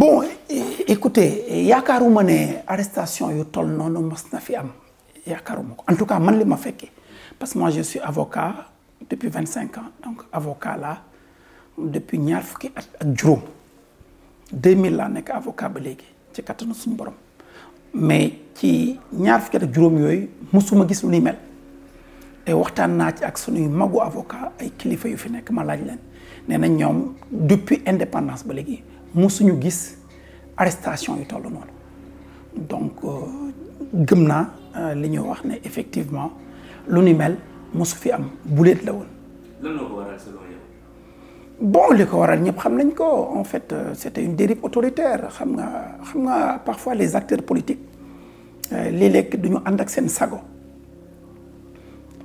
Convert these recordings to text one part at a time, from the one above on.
Bon, écoutez, yaakaaruma ne arrestation yu toll noonu mos na fi am yaakaaruma ko en tout cas man li ma fekkee parce que moi je suis avocat depuis 25 ans donc avocat là depuis ñaar fukki at ak juróom 2000 laa nekk avocat ba léegi ci kattanu suñu borom mais ci ñaar fukki at ak juróom yooyu mosuma gis lu ni mel te waxtaan naa ci ak suñuy magu avocat ay kilifa yu fi nekk ma laaj leen nee na ñoom depuis indépendance ba léegi mosuñu gis arrestation yu toll noonu donc gëm naa li ñu wax ne effectivement lu ni mel mosu fi am buleet la woon. lan moo ko waral selon yow. bon li ko waral ñëpp xam nañ ko en fait c'était une dérive autoritaire xam nga parfois les acteurs politiques léeg-léeg duñu ànd ak seen sago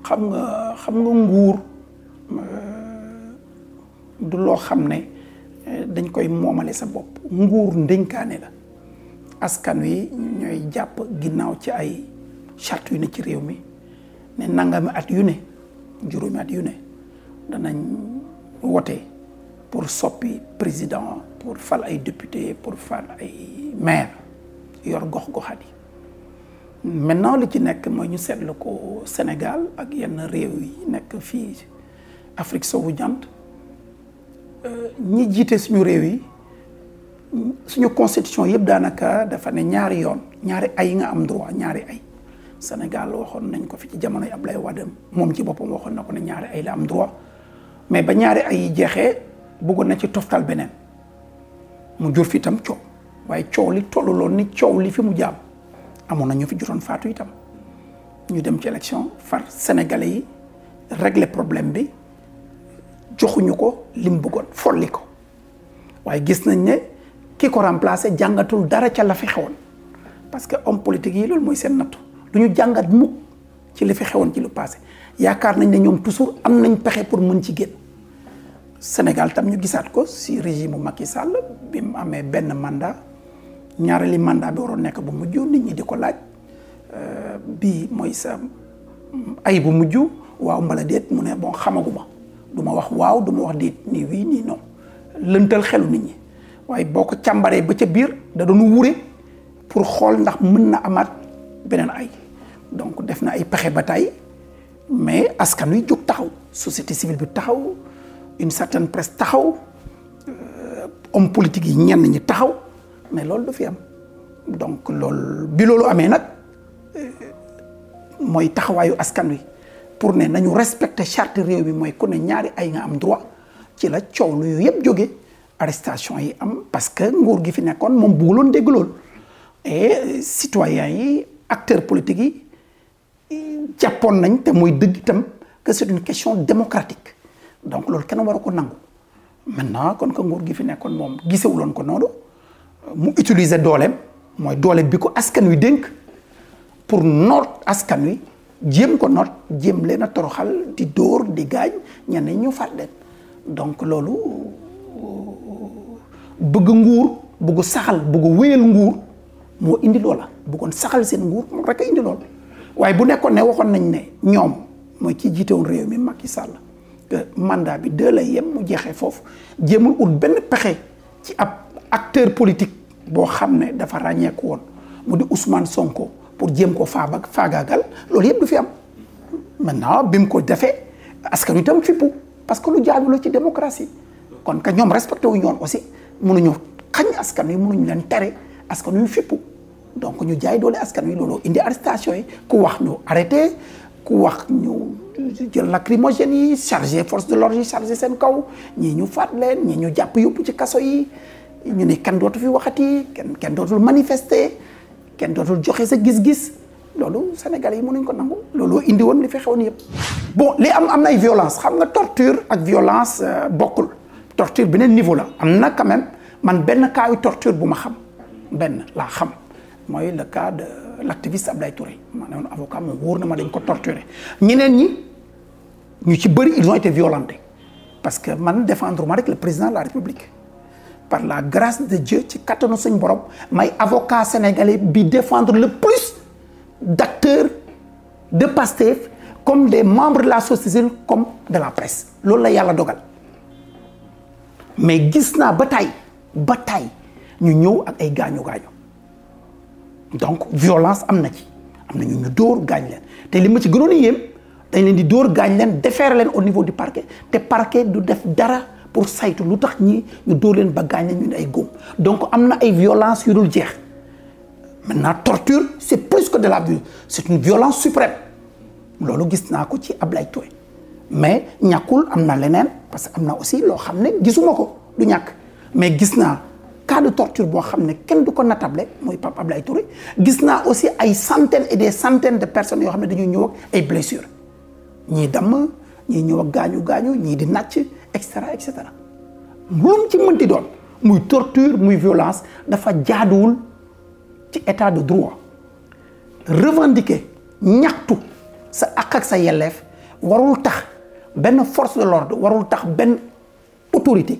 xam nga nguur du loo xam ne dañ koy moomale sa bopp nguur ndénkaane la askan wi ñooy jàpp ginnaaw ci ay charte yu ne ci réew mi ne nangami at yu ne juróomi at yu ne danañ wote pour soppi président pour fal ay député pour fal ay maire yor gox-goxaat yi maintenant li ci nekk mooy ñu seetlu ko Sénégal ak yenn réew yi nekk fii Afrique sowu jant ñi jiite suñu réew yi suñu constitution yëpp daanaka dafa ne ñaari yoon ñaari ay nga am droit ñaari ay Sénégal waxoon nañ ko fi ci jamonoy Ablaye Wade moom ci boppam waxoon na ko ne ñaari ay la am droit mais ba ñaari ay yi jeexee bëggoon na ci toftal beneen mu jur fi itam coow waaye coow li tolluloon ni coow li fi mu jaam amoon na ñu fi jotoon faatu itam ñu dem ci élection far sénégalais yi régler problème bi joxuñu ko li mu bëggoon folli ko waaye gis nañ ne ki ko remplacé jàngatul dara ca la fi xewoon parce que homme politique yi loolu mooy seen nattu du ñu jàngat mukk ci li fi xewoon ci lu passé yaakaar nañ ne ñoom toujours am nañ pexe pour mën ci génn Sénégal tam ñu gisaat ko si régime mu Macky Sall bi mu amee benn mandat ñaareeli mandat bi waroon nekk bu mujj nit ñi di ko laaj bii mooy sa ay bu mujj waaw mbala déet mu ne bon xamaguma du ma wax waaw du ma wax déet nii oui nii non lëntal xelu nit ñi waaye boo ko càmbaree ba ca biir da doon wure pour xool ndax mën na amaat beneen ay donc def na ay pexe ba tey mais askan wi jóg taxaw société civile bi taxaw une certaine presse taxaw homme politique yi ñenn ñi taxaw mais loolu du fi am donc loolu bi loolu amee nag mooy taxawaayu askan wi pour ne nañu respecter charte réew mi mooy ku ne ñaari ay nga am droit ci la coow lu yooyu yëpp jóge arrestation yi am parce que nguur gi fi nekkoon moom bëgguloon dégg lool et citoyens yi acteurs politiques yi jàppoon nañ te mooy dëgg itam que c'est une question démocratique donc loolu kenn waru ko nangu maintenant kon que nguur gi fi nekkoon moom gisewuloon ko noonu mu utiliser dooleem mooy doole bi ko askan wi dénk pour noot askan wi jéem ko noot jéem leen a toroxal di dóor di gaañ ñenn ñu faat leen donc loolu bëgg nguur bëgg saxal bëgg wéyal nguur moo indi loola bëggoon saxal seen nguur moom rek a indi lool waaye bu nekkoon ne waxoon nañ ne ñoom mooy ci jiitewoon réew mi Macky Sall que mandat bi 2 lay yem mu jeexee foofu jéemul ut benn pexe ci ab acteur politique boo xam ne dafa ràññeeku woon mu di Ousmane Sonko pour jéem ko faagaagal loolu yëpp du fi am maintenant bi mu ko defee askan wi itam fippu parce que lu jaadu la ci démocratie kon ka ñoom respecté wu ñoon aussi mënuñu xañ askan wi mënuñu leen tere askan wi fippu donc ñu jaay doole askan wi loolu indi arrestation yi ku wax ñu arrêté ku wax ñu jël lacrymogène yi chargé force de l'ordre yi chargé seen kaw ñii ñu faat leen ñii ñu jàpp yóbbu ci kaso yi ñu ne kenn dootu fi waxati kenn dootul manifester kenn dootul joxe sa gis-gis loolu Sénégalais yi mënuñ ko nangu loolu indi woon li fi xewoon yëpp. bon li am na ay violence xam nga torture ak violence bokkul torture beneen niveau la am na quand même man benn cas yu torture bu ma xam benn laa xam mooy le cas de l'activiste Ablaye Touré ma ne woon avocat moom wóor na ma dañ ko torturer ñeneen ñi ñu ci bëri ils ont été violentés parce que man défendre ma rek le président de la République. par la grâce de Dieu ci kattanu suñ borom may avocat sénégalais bi défendre le plus d'acteurs de Pastef comme des membres de la société civile comme de la presse loolu la yàlla dogal mais gis naa ba tey ñu ñëw ak ay gaañu-gaañu donc violence am na ci am na ñu dóor gaañ leen te li ma ci gënoon a yéem dañ leen di dóor gaañ leen déférer leen au niveau du parquet te parquet du def dara pour saytu lu tax ñi ñu dóor leen ba gaañ leen ñu ne ay góom donc am na ay violence yu dul jeex maintenant torture c'est plus que de la violence c'est une violence suprême loolu gis naa ko ci Ablaye Touré mais ñàkkul am na leneen parce que am na aussi loo xam ne gisuma ko du ñàkk mais gis naa cas de torture boo xam ne kenn du ko natable mooy Pape Ablaye Touré gis naa aussi ay centaines et des centaines de personnes yoo xam ne dañuy ñëw ak ay blessures ñii damm ñii ñëw ak gaañu ñii di nàcc et cetera et cetera lu mu ci mënti doon muy torture muy violence dafa jaaduwul ci état de droit revendiquer ñaxtu sa àq ak sa yelleef warul tax benn force de l'ordre warul tax benn autorité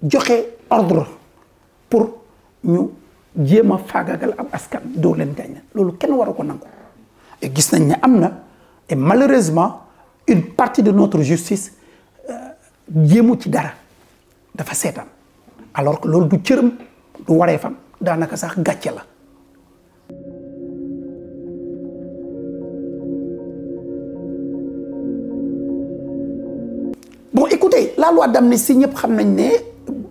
joxe ordre pour ñu jéem a faagagal ab askan doo leen gaañ loolu kenn waru ko nangu et gis nañ ne am na et malheureusement une partie de notre justice jéemu ci dara dafa seetaan alors que loolu du cëram du wareefam daanaka sax gàcce la. Bon, écoutez, la loi d'amnistie ñëpp xam nañ ne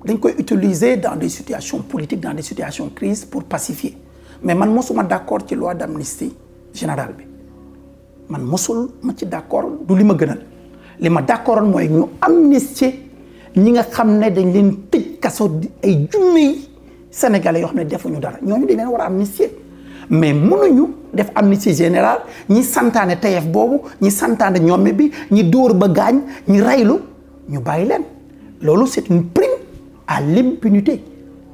dañ koy utiliser dans des situations politiques dans des situations de crise pour pacifier mais man mosuma d'accord ci loi d'amnistie générale bi man mosul ma ci d'accord du li ma gënal li ma d'accordoon mooy ñu amnistier ñi nga xam ne dañ leen tëj kaso ay junni sénégalais yoo xam ne defuñu dara ñooñu dañ leen war a amnistier mais mënuñu def amnistie générale ñi santaane tayef boobu ñi santaane ñomme bi ñi dóor ba gaañ ñi raylu ñu bàyyi leen loolu c'est une prime à l'impunité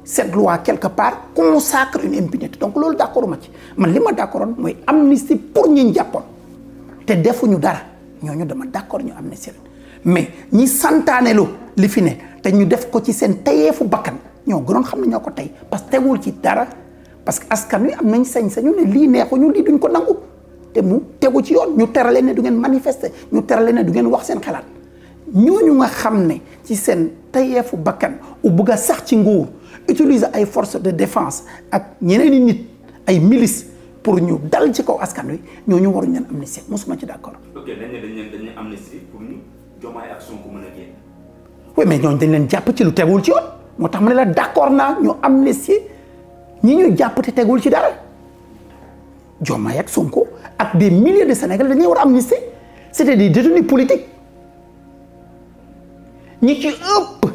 cette loi quelque part consacre une impunité donc loolu d'accord ma ci man li ma d'accordoon mooy amnistie pour ñi jàppoon te defuñu dara ñooñu dama d'accord ñu amnistie mais ñi santaane li fi ne te ñu def ko ci seen tayeefu bakkan ñoo gënoon xam ne ñoo ko tey parce que tegul ci dara parce que askan wi am nañ sañ-sañu ne lii neexuñu lii duñ ko nangu te mu tegu ci yoon ñu terale ne du ngeen manifester ñu terale ne du ngeen wax seen xalaat ñooñu nga xam ne ci seen tayeefu bakkan u bëgg a sax ci nguur utiliser ay forces de défense ak ñeneen i nit ay milices pour ñu dal ci kaw askan wi ñooñu waruñu leen amnistie mosuma ci d'accord. ok dañ leen amnistie pour ñu Diomaye ak Sonko mën a génn. oui mais ñooñu dañ leen jàpp ci lu tegul ci yoon moo tax ma ne la d'accord naa ñu amnistie ñi ñu jàpp te tegul ci dara Diomaye ak Sonko ak des milliers de Sénégalais dañuy war a amnistie c'était des détenus politiques ñi ci ëpp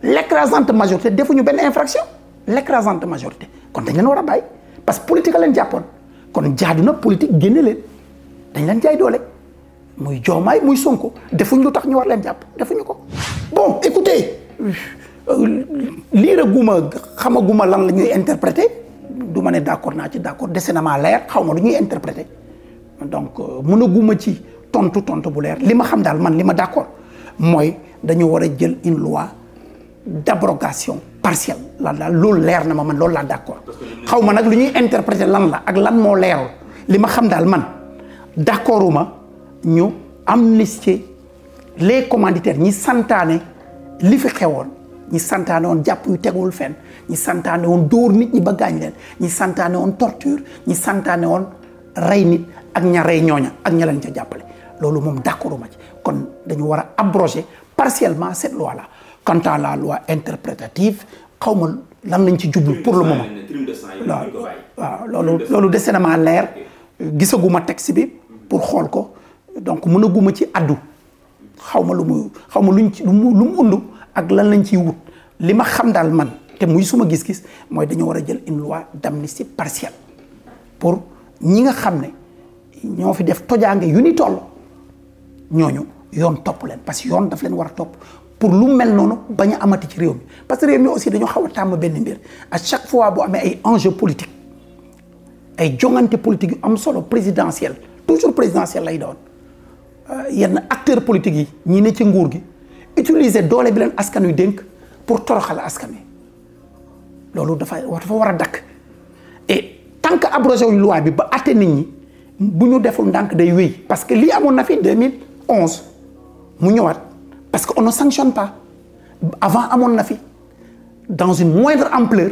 l'écrasante majorité defuñu benn infraction l'écrasante majorité kon dañ leen war a bàyyi parce que politique a leen jàppoon kon jaadu na politique génne leen dañ leen jaay doole muy Diomaye muy Sonko defuñ lu tax ñu war leen jàpp defuñu ko. bon écoutez liiraguma xamaguma lan la ñuy interpréter du ma ne d'accord naa ci d'accord dese na maa leer xaw ma lu ñuy interpréter donc mënaguma ci tontu bu leer li ma xam daal man li ma d'accord mooy dañu war a jël une loi d'abrogation partielle lan daal loolu leer na ma man loolu laa d'accord xaw ma nag lu ñuy interpréter lan la ak lan moo leerul li ma xam daal man d'accorduma ñu amnistier les commanditaires ñi santaane li fi xewoon ñi santaane woon jàpp yu tegul fenn ñi santaane woon dóor nit ñi ba gaañ leen ñi santaane woon torture ñi santaane woon rey nit ak ña rey ñooña ak ña leen ca jàppale loolu moom d'accorduma ci kon dañu war a abroger partiellement cette loi là quant à la loi interprétative xaw ma lan lañ ci jublu pour le moment waaw loolu dese na maa leer gisaguma texte bi pour xool ko donc mënaguma ci addu xaw ma lu mu undu ak lan lañ ciy wut li ma xam daal man te muy suma gis-gis mooy dañoo war a jël une loi d'amnistie partielle pour ñi nga xam ne ñoo fi def tojaange yu ni toll ñooñu yoon topp leen parce que yoon daf leen war a topp pour lu mel noonu bañ a amati ci réew mi parce que réew mi aussi dañoo xaw a tàmm benn mbir à chaque fois bu amee ay enjeux politiques ay jongante politique yu am solo présidentiel toujours présidentiel lay doon yenn acteurs politiques yi ñi ne ci nguur gi utiliser doole bi leen askan wi dénk pour toroxal askan wi loolu dafa war a dakk et tant que abrogé wuñ loi bi ba àtte nit ñi bu ñu deful ndànk day wéy parce que lii amoon na fi 2011 mu ñëwaat parce que on ne sanctionne pas avant amoon na fi dans une moindre ampleur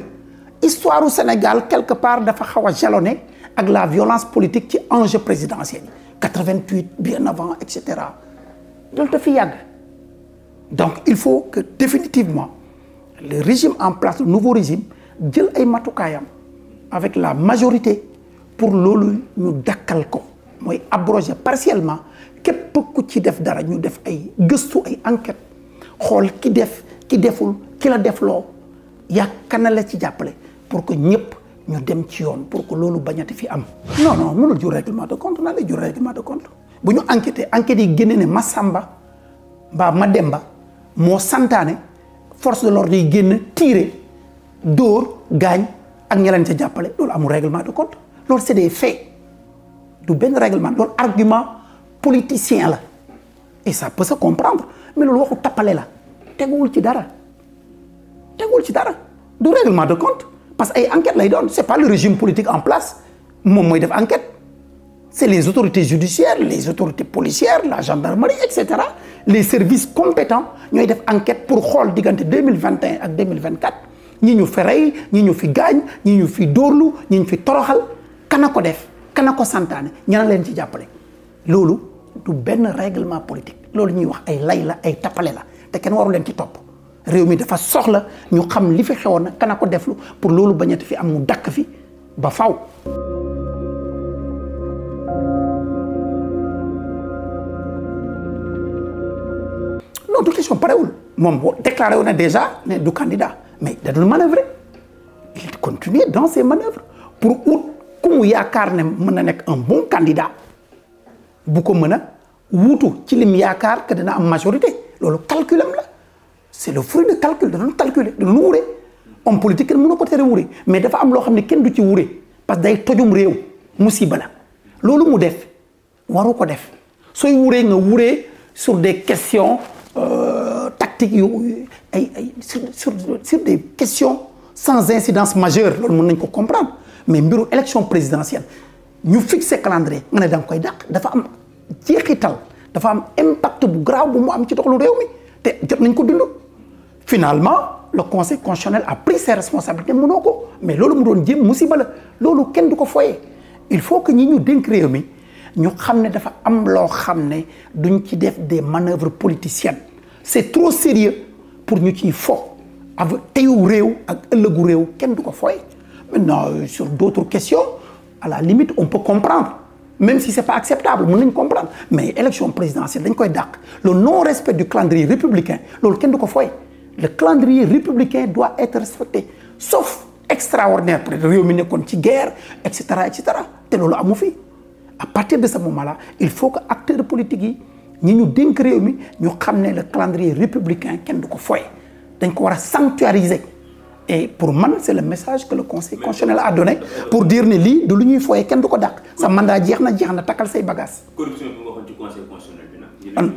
histoire au Sénégal quelque part dafa xaw a jalonné ak la violence politique ci enjeu présidentiel 88 bien avant et cetera loolu dafa yàgg donc il faut que définitivement le régime en place le nouveau régime jël ay matukaayam avec la majorité pour loolu ñu dakkal ko mooy abroger partiellement képp ku ci def dara ñu def ay gëstu ay enquête xool ki def ki deful ki la defloo yaakaar na la ci jàppale pour que ñëpp ñu dem ci yoon pour que loolu bañati fi am. non mënul jur règlement de compte naa lay jur règlement de compte bu ñu enquêté enquête yi génne ne Massamba mbaa Mademba moo santaane force de l'ordre yi génn tiire dóor gaañ ak ña leen ca jàppale loolu amul règlement de compte loolu c'est des faits du benn règlement loolu argument politicien la et ça peut se comprendre mais loolu waxu tappale la teguwul ci dara du règlement de compte parce que ay enquête lay doon c'est pas le régime politique en place moom mooy def enquête c'est les autorités judiciaires les autorités policières la gendarmerie et cetera les services compétents ñooy def enquête pour xool diggante 2021 ak 2024 ñi ñu fi rey ñi ñu fi gaañ ñi ñu fi dóorlu ñi ñu fi toroxal kana ko def kana ko santaane ñana leen ci jàppale loolu du benn règlement politique loolu ñuy wax ay lay la ay tappale la te kenn waru leen ci topp réew mi dafa soxla ñu xam li fi xewoon na kana ko deflu pour loolu bañati fi am mu dakk fi ba faw non du question parewul moom déclaré wu na déjà ne du candidat mais da doon manœuvrer il continue dans ses manœuvres pour ut ku mu yaakaar ne mën na nekk un bon candidat bu ko mën a wuutu ci lim yaakaar que dina am majorité loolu calculam la c'est le fruit de calcul da doon calculer da doon wure homme politique kenn mën na ko tere wure mais dafa am loo xam ne kenn du ci wure parce que day tojum réew musiba la loolu mu def waru ko def sooy wuree nga wuree sur des questions tactiques yu sur des questions sans incidence majeure loolu mën nañ ko comprendre mais mbiru élection présidentielle ñu fixé calendrier nga ne da nga koy dàq dafa am jeexital dafa am impact bu grave bu mu am ci doxalu réew mi te jot nañ ko dund finalement le conseil constitutionnel a pris ses responsabilités mënoo ko mais loolu mu doon jéem musiba la loolu kenn du ko foyee il faut que ñi ñu dénk réew mi ñu xam ne dafa am loo xam ne duñ ci def des manœuvres politiciennes c'est trop sérieux pour ñu ciy fo avec teyu réew ak ëllëgu réew kenn du ko foyee maintenant sur d'autres questions à la limite on peut comprendre même si c'est pas acceptable mën nañ comprendre mais élection présidentielle dañ koy dàq le non-respect du calendrier républicain loolu kenn du ko foyee le calendrier républicain doit être respecté sauf extraordinaire peut-être réew mi nekkoon ci guerre et cetera te loolu amu fi à partir de ce moment-là il faut que acteurs politiques yi ñi ñu dénk réew mi ñu xam ne le calendrier républicain kenn du ko foyee dañ ko war a sanctuariser et pour man c'est le message que le conseil constitutionnel a donné pour dire ne lii du lu ñuy foyee kenn du ko dàq sa mandat jeex na takkal say bagages. corruption bi nga waxoon ci conseil constitutionnel bi nag.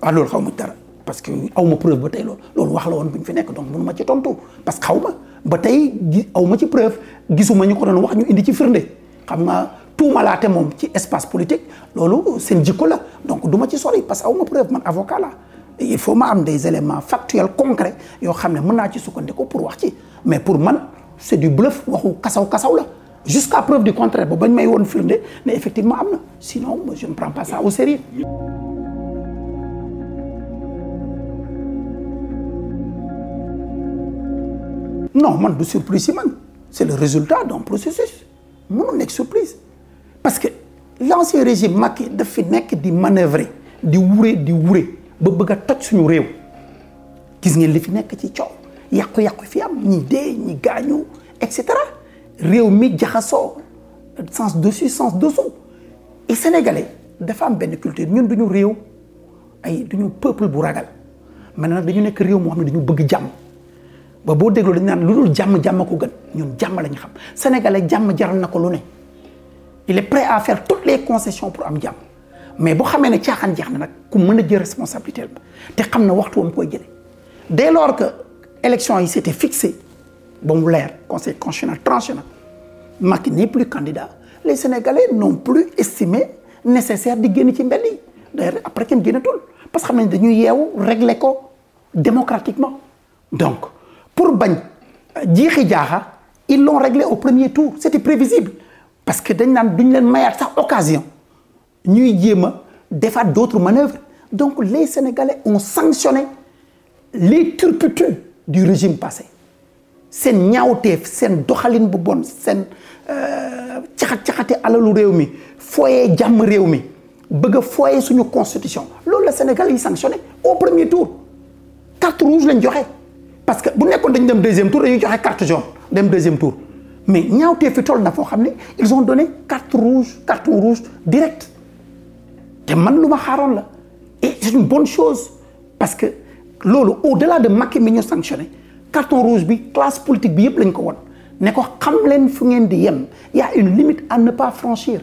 waaw loolu xaw ma dara parce que aw ma preuve ba tey loolu wax la woon bu ñu fi nekk donc mënu ma ci tontu parce que xaw ma ba tey aw ma ci preuve gisuma ñu ko doon wax ñu indi ci firnde xam nga tuumalaate moom ci espace politique loolu seen jikko la donc du ma ci sori parce que aw ma preuve man avocat la il faut ma am des éléments factuels concrets yoo xam ne mën naa ci sukkandiku pour wax ci mais pour man c'est du bluff waxu kasaw la jusqu'à preuve du contraire ba bañ may woon firnde ne effectivement am na sinon je ne prends pas ça au sérieux. non man du surprise si man c'est le résultat d'un processus mënul nekk surprise parce que l'ancien régime Macky daf fi nekk di manœuvrer di wure ba bëgg a toj suñu réew gis ngeen li fi nekk ci coow yàqu-yàqu fi am ñi dee ñi gaañu et cetera réew mi jaxasoo sens dessus sens dessous et sénégalais dafa am benn culture ñun duñu réew duñu peuple bu ragal maintenant dañu nekk réew moo xam ne dañu bëgg jàmm ba boo dégloo dañu naan lu dul jàmm ko gën ñun jàmm la ñu xam sénégalais jàmm jaral na ko lu ne il est prêt à faire toutes les concessions pour am jàmm mais boo xamee ne caaxaan jeex na nag ku mën a jël responsabilité ba te xam na waxtu wam koy jëlee dès lors que élection yi s'était fixé ba mu leer conseil constitutionnel tranché na Macky n'est plus candidat les sénégalais n'ont plus estimé nécessaire di génn ci mbedd yi d'ailleurs après kenn génnatul parce que xam nañ dañuy yeewu régler ko démocratiquement donc pour bañ jiixi jaaxa ils l'ont réglé au premier tour c'était prévisible parce que dañ naan duñ leen mayaat sax occasion ñuy jéem a defaat d'autres manœuvres donc les Sénégalais ont sanctionné les turpitudes du régime passé seen ñaawteef seen doxalin bu bon seen caxat-caxate alalu réew mi fooyee jàmm réew mi bëgg a fooyee suñu constitution loolu la Sénégal yi sanctionné au premier tour carte rouge lañ joxe parce que bu nekkoon dañu dem deuxième tour dañuy joxe carte jaune dem deuxième tour mais ñaawteef fi toll na foo xam ne ils ont donné carton rouge direct te man lu ma xaaroon la et c'est une bonne chose parce que loolu au-delà de Macky mi ñu sanctionné carton rouge bi classe politique bi yëpp lañ ko won ne ko xam leen fu ngeen di yem y a une limite à ne pas franchir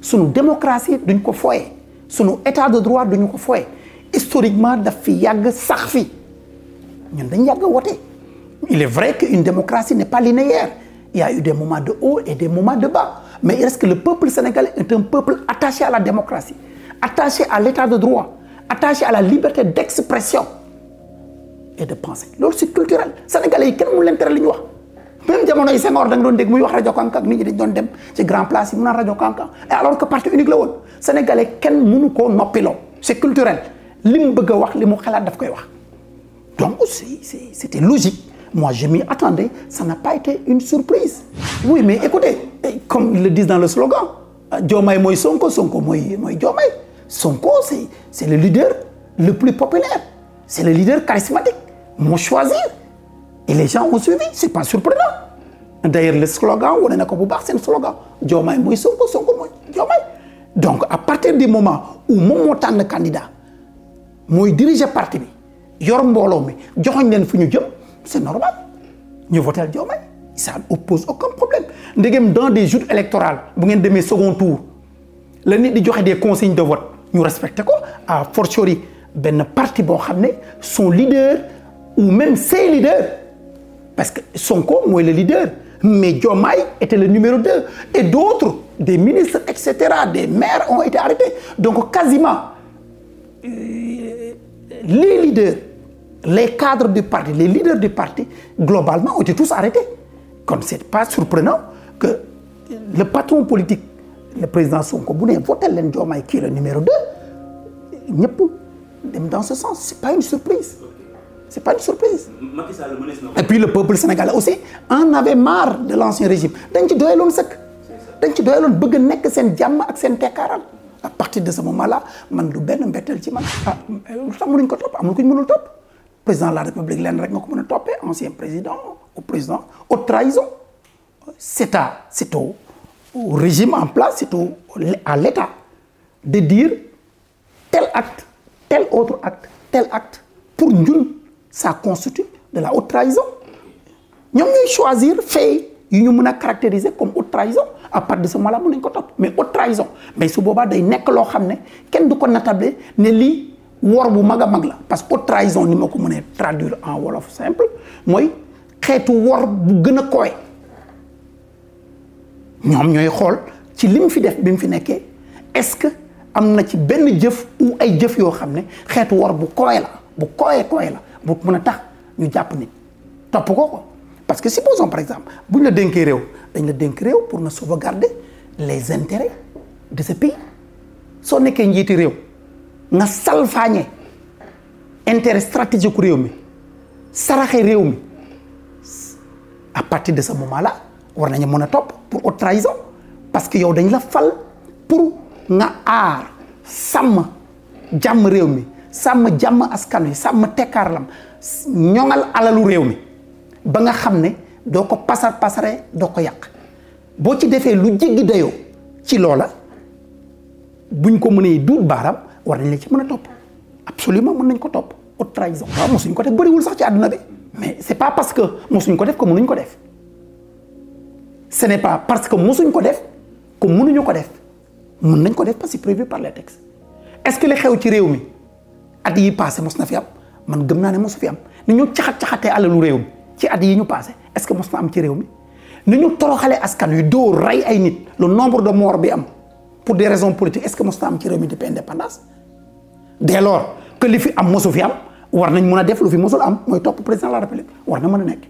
sunu démocratie duñ ko foye sunu état de droit duñu ko foye historiquement daf fi yàgg sax fi ñun dañ yàgg wote il est vrai qu'une démocratie n'est pas linéaire il y a eu des moments de haut et des moments de bas mais il reste que le peuple sénégalais est un peuple attaché à la démocratie attaché à l'état de droit attaché à la liberté d'expression et de penser loolu c'est culturel sénégalais yi kenn mu leen tere li ñu wax même jamono yi Senghor da nga doon dégg muy wax rajo Kankan nit ñi dañ doon dem ci grand place yi mu naan rajo Kankan et alors que parti unique la woon sénégalais kenn mënu koo noppiloo c'est culturel li mu bëgg a wax li mu xalaat daf koy wax donc c'était logique moi je m'y attendais ça n'a pas été une surprise oui mais écoutez comme ils le disent dans le slogan Diomaye mooy Sonko Sonko mooy Diomaye Sonko c'est le leader le plus populaire c'est le leader charismatique moo choisir et les gens ont suivi c'est pas surprenant d'ailleurs le slogan wane na ko bu baax seen slogan Diomaye mooy Sonko Sonko mooy Diomaye donc à partir du moment où moom moo tànn candidat mooy diriger parti bi yor mbooloo mi joxoñ leen fu ñu jëm c'est normal ñu voter Diomaye ça ne pose aucun problème ndegem dans des joutes électorales bu ngeen demee second tour la nit di joxe des consignes de vote ñu respecté ko à fortiori benn parti boo xam ne son leader ou même ses leaders parce que Sonko mooy le leader mais Diomaye était le numéro 2 et d'autres des ministres etc des maires ont été arrêtés donc quasiment les leaders les cadres du parti les leaders du parti globalement ont été tous arrêtés kon c'est pas surprenant que le patron politique le président Sonko bu ne voté leen Diomaye kii le numéro 2 ñëpp dem dans ce sens c'est pas une surprise c'est pas une surprise et puis le peuple sénégalais aussi en avait marre de l'ancien régime dañ ci doyaloon sëkk dañ ci doyaloon bëgg a nekk seen jàmm ak seen tekkaaral à partir de ce moment-là man du benn mbetteel ci man lu tax mënuñ ko topp amul ku ñu mënul topp président de la République leen rek nga ko mën a toppee ancien président au président haute trahison c'est au régime en place c'est à l'État de dire tel acte tel autre acte tel acte pour ñun ça constitue de la haute trahison ñoom ñooy choisir fait yu ñu mën a caractériser comme haute trahison à partir de ce moment-là mën nañ ko topp mais haute trahison mais su boobaa day nekk loo xam ne kenn du ko natable ne lii wor bu mag a mag la parce que haute trahison ni ma ko mënee traduire en wolof simple mooy xeetu wor bu gën a kowe ñoom ñooy xool ci li mu fi def bi mu fi nekkee est-ce que am na ci benn jëf ou ay jëf yoo xam ne xeetu wor bu kowe la bu kowe la bu mën a tax ñu jàpp nit topp ko parce que supposons par exemple bu ñu la dénkee réew dañ la dénk réew pour na sauvegarder les intérêts de ce pays soo nekkee njiiti réew nga salfaañe intérêt stratégique réew mi saraxe réew mi à partir de ce moment-là war nañu mën a topp pour haute trahison parce que yow dañ la fal pour nga aar sàmm jàmm réew mi sàmm jàmm askan wi sàmm tekkaarlam ñoŋal alalu réew mi ba nga xam ne doo ko pasare doo ko yàq boo ci defee lu jéggi dayoo ci loola buñ ko mënee duut baaram war nañ la ci mën a topp absolument mën nañ ko topp haute trahison waaw mosuñ ko def bëriwul sax ci àdduna bi mais c'est pas parce que mosuñ ko def que mënuñ ko def ce n'est pas parce que mosuñ ko def que mënuñu ko def mën nañ ko def parce que c'est prévu par les textes est-ce que li xew ci réew mi at yi passé mos na fi am man gëm naa ne mosu fi am ni ñu caxatee alalu réew mi ci at yi ñu passé est-ce que mos na am ci réew mi ni ñu toroxalee askan wi doo rey ay nit le nombre de morts bi am pour des raisons politiques est-ce que mos na am ci réew mi depuis indépendance dès lors que li fi am mosu fi am war nañ mën a def lu fi mosul am mooy topp président de la République war na mën a nekk